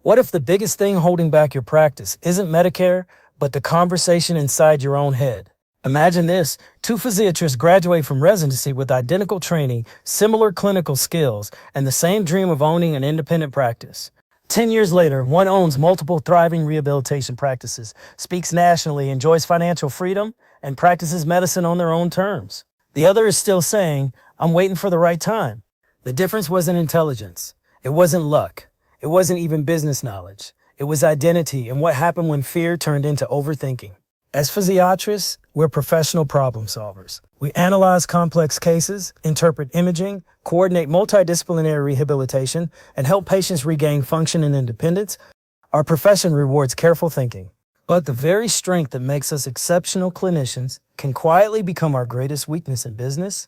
What if the biggest thing holding back your practice isn't Medicare, but the conversation inside your own head? Imagine this: two physiatrists graduate from residency with identical training, similar clinical skills, and the same dream of owning an independent practice. 10 years later, one owns multiple thriving rehabilitation practices, speaks nationally, enjoys financial freedom, and practices medicine on their own terms. The other is still saying, "I'm waiting for the right time." The difference wasn't intelligence. It wasn't luck. It wasn't even business knowledge. It was identity and what happened when fear turned into overthinking. As physiatrists, we're professional problem solvers. We analyze complex cases, interpret imaging, coordinate multidisciplinary rehabilitation, and help patients regain function and independence. Our profession rewards careful thinking. But the very strength that makes us exceptional clinicians can quietly become our greatest weakness in business.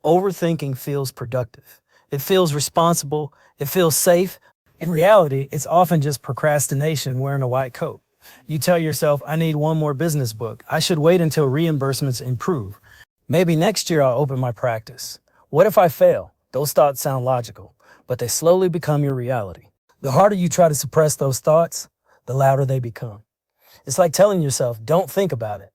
Overthinking feels productive. It feels responsible. It feels safe. In reality, it's often just procrastination wearing a white coat. You tell yourself, "I need one more business book. I should wait until reimbursements improve. Maybe next year I'll open my practice. What if I fail?" Those thoughts sound logical, but they slowly become your reality. The harder you try to suppress those thoughts, the louder they become. It's like telling yourself, "Don't think about it."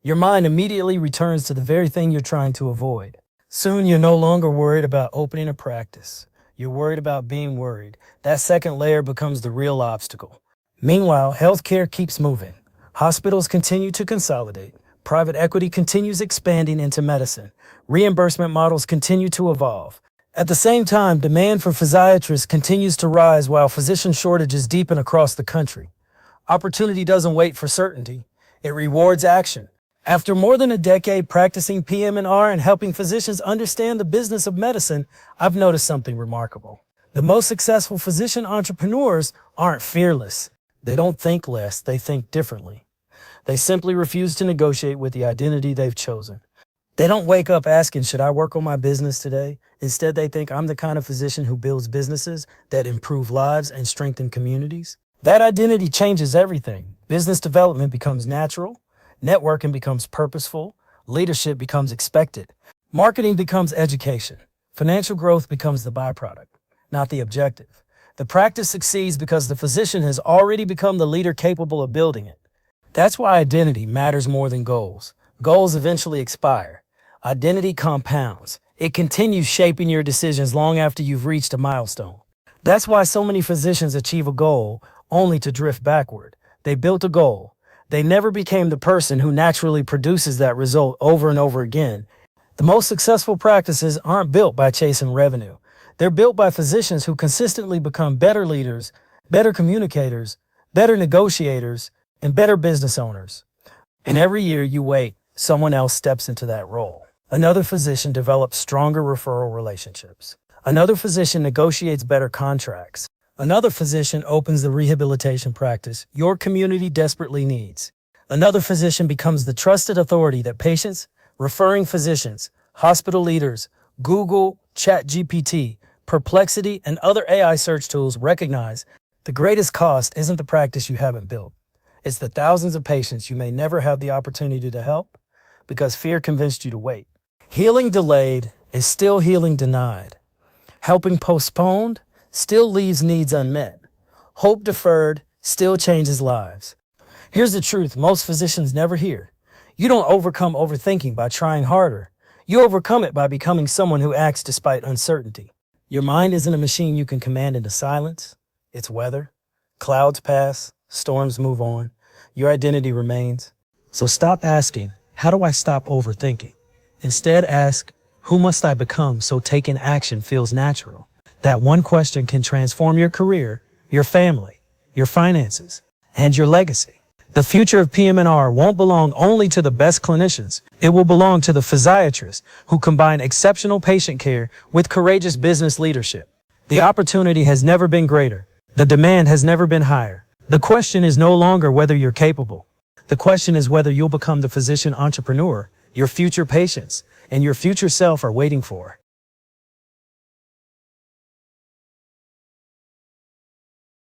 Your mind immediately returns to the very thing you're trying to avoid. Soon you're no longer worried about opening a practice. You're worried about being worried. That second layer becomes the real obstacle. Meanwhile, healthcare keeps moving. Hospitals continue to consolidate. Private equity continues expanding into medicine. Reimbursement models continue to evolve. At the same time, demand for physiatrists continues to rise while physician shortages deepen across the country. Opportunity doesn't wait for certainty. It rewards action. After more than a decade practicing PM&R and helping physicians understand the business of medicine, I've noticed something remarkable. The most successful physician entrepreneurs aren't fearless. They don't think less, they think differently. They simply refuse to negotiate with the identity they've chosen. They don't wake up asking, "Should I work on my business today?" Instead, they think, "I'm the kind of physician who builds businesses that improve lives and strengthen communities." That identity changes everything. Business development becomes natural. Networking becomes purposeful. Leadership becomes expected. Marketing becomes education. Financial growth becomes the byproduct, not the objective. The practice succeeds because the physician has already become the leader capable of building it. That's why identity matters more than goals. Goals eventually expire. Identity compounds. It continues shaping your decisions long after you've reached a milestone. That's why so many physicians achieve a goal only to drift backward. They built a goal. They never became the person who naturally produces that result over and over again. The most successful practices aren't built by chasing revenue. They're built by physicians who consistently become better leaders, better communicators, better negotiators, and better business owners. And every year you wait, someone else steps into that role. Another physician develops stronger referral relationships. Another physician negotiates better contracts. Another physician opens the rehabilitation practice your community desperately needs. Another physician becomes the trusted authority that patients, referring physicians, hospital leaders, Google, ChatGPT, Perplexity, and other AI search tools recognize. The greatest cost isn't the practice you haven't built. It's the thousands of patients you may never have the opportunity to help because fear convinced you to wait. Healing delayed is still healing denied. Helping postponed still leaves needs unmet. Hope deferred still changes lives. Here's the truth most physicians never hear. You don't overcome overthinking by trying harder. You overcome it by becoming someone who acts despite uncertainty. Your mind isn't a machine you can command into silence. It's weather. Clouds pass, storms move on. Your identity remains. So stop asking, "How do I stop overthinking?" Instead ask, "Who must I become so taking action feels natural?" That one question can transform your career, your family, your finances, and your legacy. The future of PM&R won't belong only to the best clinicians. It will belong to the physiatrists who combine exceptional patient care with courageous business leadership. The opportunity has never been greater. The demand has never been higher. The question is no longer whether you're capable. The question is whether you'll become the physician entrepreneur your future patients and your future self are waiting for.